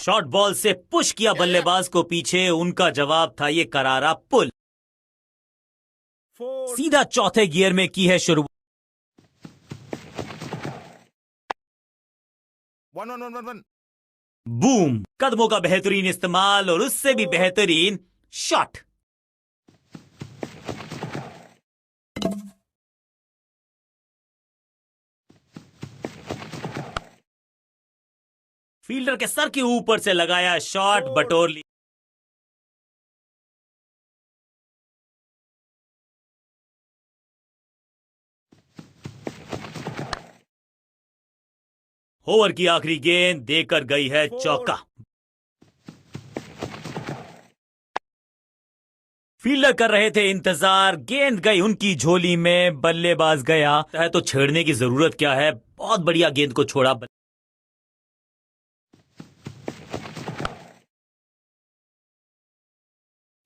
Short ball से push किया बल्लेबाज को पीछे, उनका जवाब था ये करारा पुल। सीधा चौथे गियर में की है शुरू। 1-1-1-1-1। बूम, कदमों का बेहतरीन इस्तेमाल और उससे भी बेहतरीन शॉट। फील्डर के सर के ऊपर से लगाया शॉट, बटोर ली। ओवर की आखिरी गेंद देकर गई है चौका। फील्डर कर रहे थे इंतजार, गेंद गई उनकी झोली में, बल्लेबाज गया है तो छेड़ने की जरूरत क्या है, बहुत बढ़िया गेंद को छोड़ा।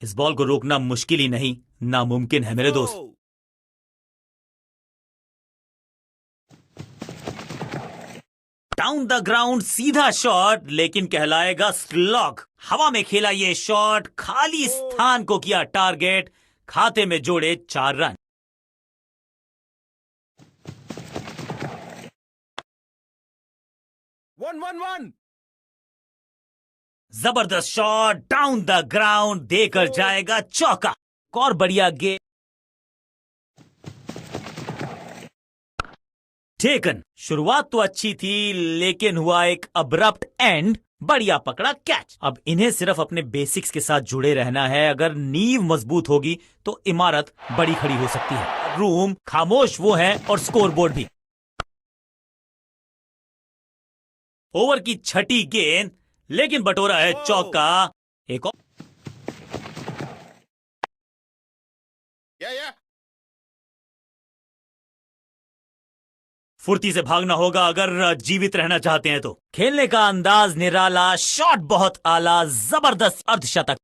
इस बॉल को रोकना मुश्किल ही नहीं, नामुमकिन है मेरे दोस्त। डाउन द ग्राउंड सीधा शॉट, लेकिन कहलाएगा स्लॉग। हवा में खेला ये शॉट, खाली स्थान को किया टारगेट, खाते में जोड़े 4 रन। जबरदस्त शॉट, डाउन द ग्राउंड, देकर जाएगा चौका। और बढ़िया गेंद टेकन। शुरुआत तो अच्छी थी, लेकिन हुआ एक अब्रप्ट एंड। बढ़िया पकड़ा कैच। अब इन्हें सिर्फ अपने बेसिक्स के साथ जुड़े रहना है। अगर नींव मजबूत होगी तो इमारत बड़ी खड़ी हो सकती है। रूम खामोश वो है और स्कोरबोर्ड भी। ओवर की छठी गेंद, लेकिन बटोरा है चौका। एक और फुर्ती से भागना होगा अगर जीवित रहना चाहते हैं तो। खेलने का अंदाज निराला, शॉट बहुत आला, जबरदस्त अर्धशतक।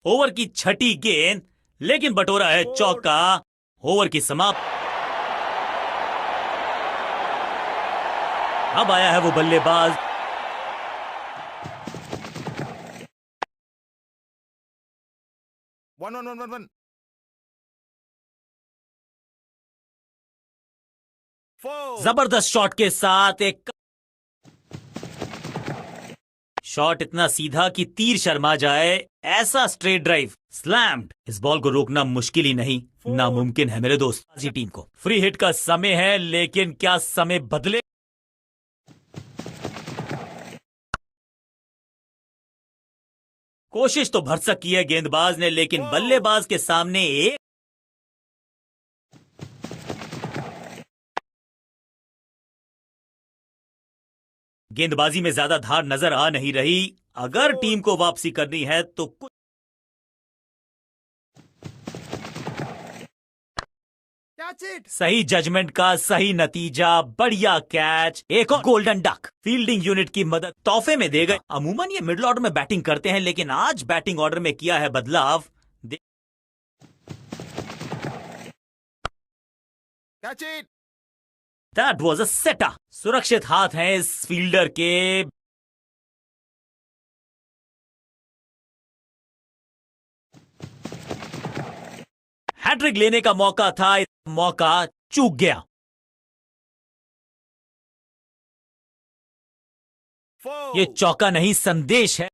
ओवर की छठी गेंद, लेकिन बटोरा है चौका। ओवर की समाप्त। अब आया है वो बल्लेबाज। जबरदस्त शॉट के साथ एक शॉट, इतना सीधा कि तीर शर्मा जाए, ऐसा स्ट्रेट ड्राइव, स्लैम्ड। इस बॉल को रोकना मुश्किल ही नहीं, नामुमकिन है मेरे दोस्त। टीम को फ्री हिट का समय है, लेकिन क्या समय बदले। कोशिश तो भरसक की है गेंदबाज ने, लेकिन बल्लेबाज के सामने एक गेंदबाजी में ज्यादा धार नजर आ नहीं रही। अगर टीम को वापसी करनी है तो कुछ सही जजमेंट का सही नतीजा, बढ़िया कैच, एक और गोल्डन डक। फील्डिंग यूनिट की मदद तोहफे में दे गए। अमूमन ये मिडिल ऑर्डर में बैटिंग करते हैं, लेकिन आज बैटिंग ऑर्डर में किया है बदलाव। That was a shutter. सुरक्षित हाथ हैं इस फील्डर के। हैट्रिक लेने का मौका था, मौका चूक गया। ये चौका नहीं, संदेश है।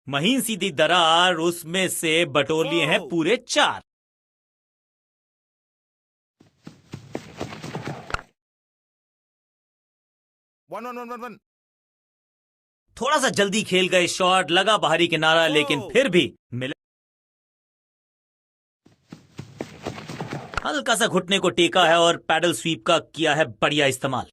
महीन सीधी दरार, उसमें से बटोर लिए हैं पूरे 4। थोड़ा सा जल्दी खेल गए शॉट, लगा बाहरी किनारा, लेकिन फिर भी मिला। हल्का सा घुटने को टेका है और पैडल स्वीप का किया है बढ़िया इस्तेमाल।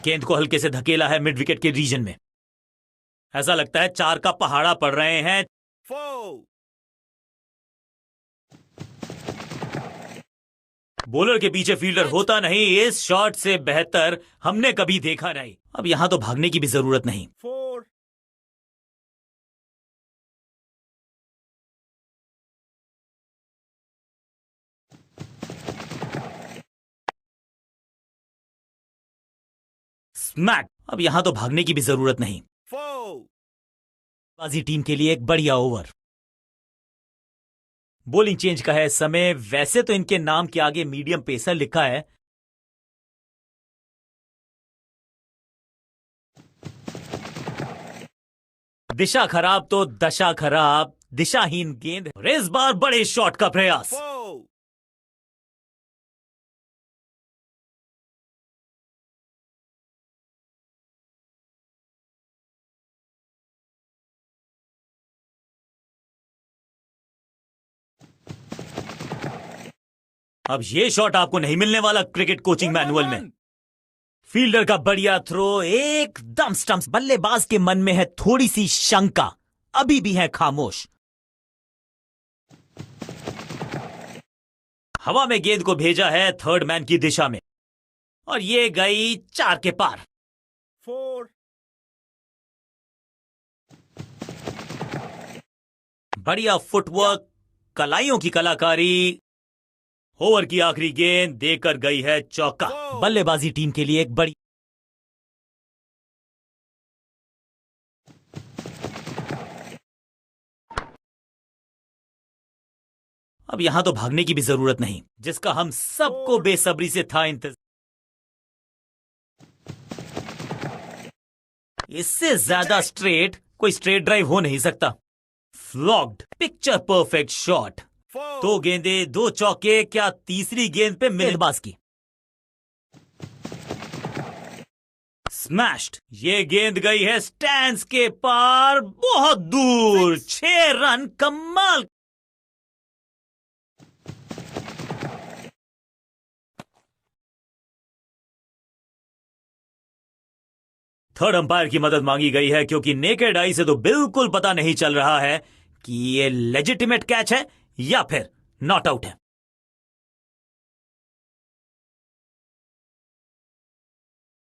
गेंद को हल्के से धकेला है मिड विकेट के रीजन में। ऐसा लगता है 4 का पहाड़ा पड़ रहे हैं। बॉलर के पीछे फील्डर होता नहीं, इस शॉट से बेहतर हमने कभी देखा नहीं। अब यहां तो भागने की भी जरूरत नहीं। 4 स्मैक। अब यहां तो भागने की भी जरूरत नहीं। 4 बाजी टीम के लिए एक बढ़िया ओवर। बॉलिंग चेंज का है समय। वैसे तो इनके नाम के आगे मीडियम पेसर लिखा है। दिशा खराब तो दशा खराब, दिशाहीन गेंद। इस बार बड़े शॉट का प्रयास। 4 अब ये शॉट आपको नहीं मिलने वाला क्रिकेट कोचिंग मैनुअल में। फील्डर का बढ़िया थ्रो, एकदम स्टंप्स। बल्लेबाज के मन में है थोड़ी सी शंका, अभी भी है खामोश। हवा में गेंद को भेजा है थर्ड मैन की दिशा में और ये गई 4 के पार। 4 बढ़िया फुटवर्क, कलाइयों की कलाकारी। ओवर की आखिरी गेंद देकर गई है चौका। बल्लेबाजी टीम के लिए एक बड़ी। अब यहां तो भागने की भी जरूरत नहीं, जिसका हम सबको बेसब्री से था इंतजार। इससे ज्यादा स्ट्रेट कोई स्ट्रेट ड्राइव हो नहीं सकता। फ्लॉग्ड, पिक्चर परफेक्ट शॉट। 2 गेंदे 2 चौके, क्या तीसरी गेंद पे गेंदबाज की। स्मैश्ड। ये गेंद गई है स्टैंड्स के पार, बहुत दूर। 6 रन, कमाल। थर्ड अंपायर की मदद मांगी गई है क्योंकि नेकेड आई से तो बिल्कुल पता नहीं चल रहा है कि ये लेजिटिमेट कैच है या फिर नॉट आउट है।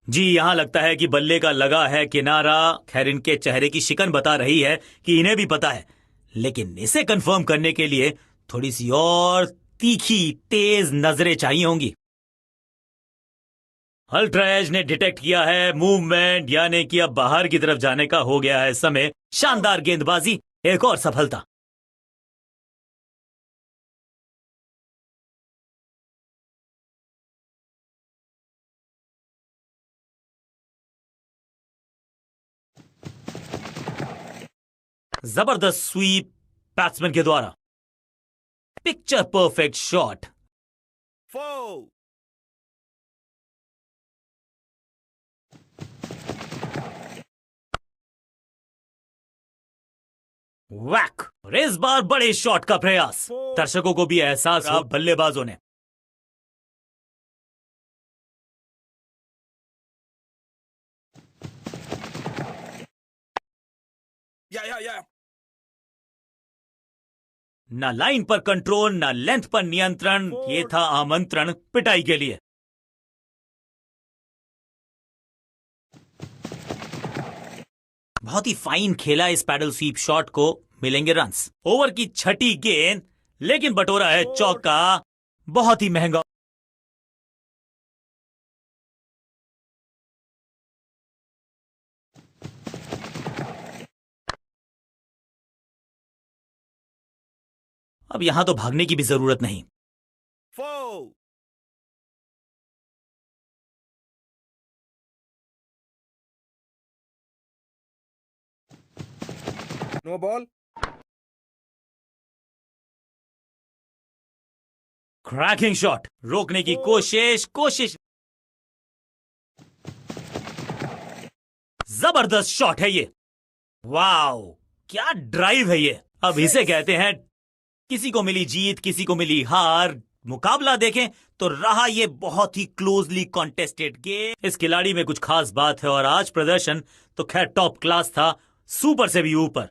जी, यहां लगता है कि बल्ले का लगा है किनारा। खैर, इनके चेहरे की शिकन बता रही है कि इन्हें भी पता है, लेकिन इसे कंफर्म करने के लिए थोड़ी सी और तीखी तेज नजरें चाहिए होंगी। अल्ट्रा एज ने डिटेक्ट किया है मूवमेंट, यानी कि अब बाहर की तरफ जाने का हो गया है समय। शानदार गेंदबाजी, एक और सफलता। जबरदस्त स्वीप बैट्समैन के द्वारा। Picture perfect shot. 4 वैक। और इस बार बड़े शॉट का प्रयास। दर्शकों को भी एहसास हुआ बल्लेबाजों ने। Yeah. ना लाइन पर कंट्रोल, ना लेंथ पर नियंत्रण। ये था आमंत्रण पिटाई के लिए। बहुत ही फाइन खेला इस पैडल स्वीप शॉट को, मिलेंगे रन्स। ओवर की छठी गेंद, लेकिन बटोरा है चौका। बहुत ही महंगा। अब यहां तो भागने की भी जरूरत नहीं। 4 No ball. क्रैकिंग शॉट, रोकने की कोशिश। जबरदस्त शॉट है ये। वाओ, क्या ड्राइव है ये। अब इसे कहते हैं किसी को मिली जीत, किसी को मिली हार। मुकाबला देखें तो रहा ये बहुत ही क्लोजली कॉन्टेस्टेड गेम। इस खिलाड़ी में कुछ खास बात है और आज प्रदर्शन तो खैर टॉप क्लास था, सुपर से भी ऊपर।